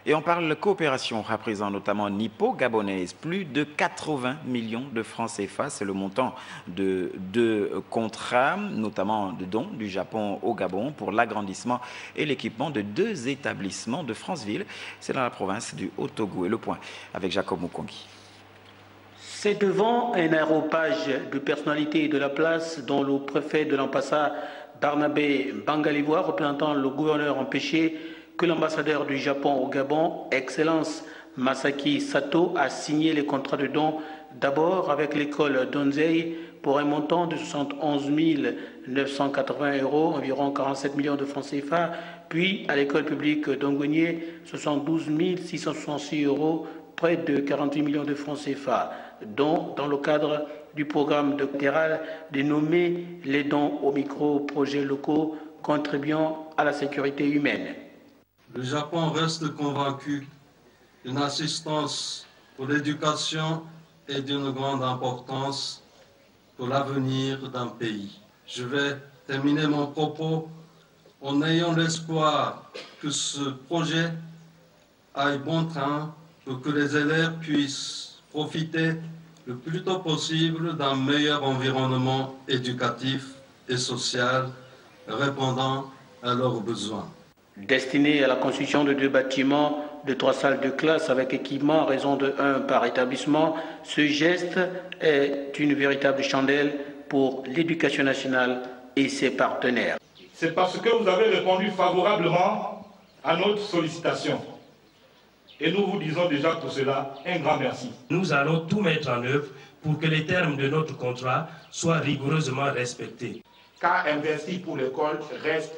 Et on parle coopération à présent, notamment nippo-gabonaise. Plus de 80 millions de francs CFA, c'est le montant de deux contrats, notamment de dons du Japon au Gabon pour l'agrandissement et l'équipement de deux établissements de Franceville. C'est dans la province du Haut-Togo. Et le point avec Jacob Mukongi. C'est devant un aéropage de personnalités de la place dont le préfet de l'ambassade Barnabé Bangalivois, représentant le gouverneur empêché, que l'ambassadeur du Japon au Gabon, Excellence Masaki Sato, a signé les contrats de dons d'abord avec l'école d'Onzei pour un montant de 71 980 €, environ 47 millions de francs CFA, puis à l'école publique d'Ongonier, 72 666 €, près de 48 millions de francs CFA, dont dans le cadre du programme doctoral dénommé les dons aux micro-projets locaux contribuant à la sécurité humaine. Le Japon reste convaincu qu'une assistance pour l'éducation est d'une grande importance pour l'avenir d'un pays. Je vais terminer mon propos en ayant l'espoir que ce projet aille bon train pour que les élèves puissent profiter le plus tôt possible d'un meilleur environnement éducatif et social répondant à leurs besoins. Destiné à la construction de 2 bâtiments de 3 salles de classe avec équipement à raison de 1 par établissement, ce geste est une véritable chandelle pour l'éducation nationale et ses partenaires. C'est parce que vous avez répondu favorablement à notre sollicitation. Et nous vous disons déjà pour cela un grand merci. Nous allons tout mettre en œuvre pour que les termes de notre contrat soient rigoureusement respectés. Car investir pour l'école reste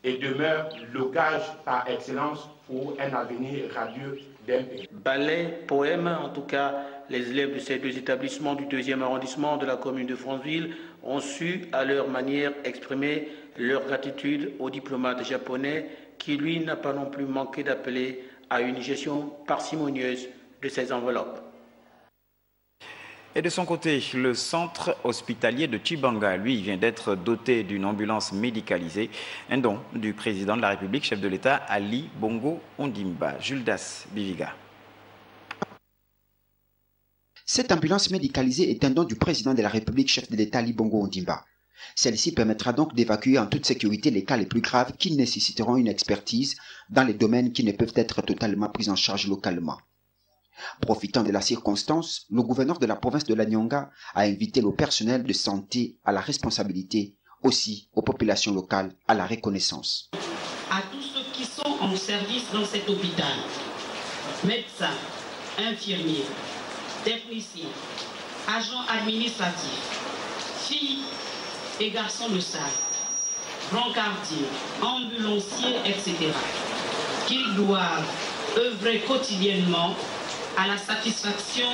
et demeure le gage par excellence pour un avenir radieux d'un pays. Ballet, poème, en tout cas, les élèves de ces 2 établissements du 2e arrondissement de la commune de Franceville ont su, à leur manière, exprimer leur gratitude au diplomate japonais qui, lui, n'a pas non plus manqué d'appeler à une gestion parcimonieuse de ces enveloppes. Et de son côté, le centre hospitalier de Tchibanga, lui, vient d'être doté d'une ambulance médicalisée, un don du président de la République, chef de l'État, Ali Bongo Ondimba. Juldas Biviga. Cette ambulance médicalisée est un don du président de la République, chef de l'État, Ali Bongo Ondimba. Celle-ci permettra donc d'évacuer en toute sécurité les cas les plus graves qui nécessiteront une expertise dans les domaines qui ne peuvent être totalement pris en charge localement. Profitant de la circonstance, le gouverneur de la province de l'Anyonga a invité le personnel de santé à la responsabilité, aussi aux populations locales à la reconnaissance. À tous ceux qui sont en service dans cet hôpital, médecins, infirmiers, techniciens, agents administratifs, filles et garçons de salle, brancardiers, ambulanciers, etc., qu'ils doivent œuvrer quotidiennement à la satisfaction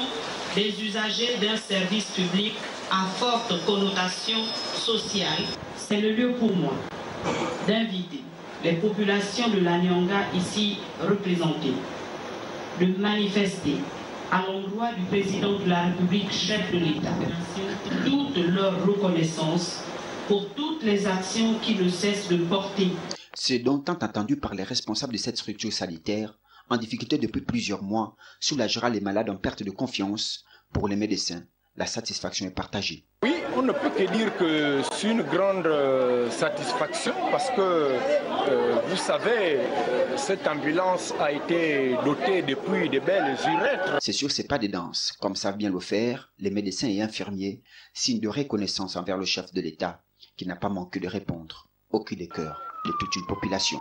des usagers d'un service public à forte connotation sociale. C'est le lieu pour moi d'inviter les populations de l'Anyonga ici représentées de manifester à l'endroit du président de la République, chef de l'État, toute leur reconnaissance pour toutes les actions qui ne cessent de porter. C'est donc tant attendu par les responsables de cette structure sanitaire, en difficulté depuis plusieurs mois, soulagera les malades en perte de confiance. Pour les médecins, la satisfaction est partagée. Oui, on ne peut que dire que c'est une grande satisfaction parce que, vous savez, cette ambulance a été dotée depuis de belles uretres. C'est sur ces pas de danse, comme savent bien le faire les médecins et infirmiers, signe de reconnaissance envers le chef de l'État qui n'a pas manqué de répondre au cri des cœurs de toute une population.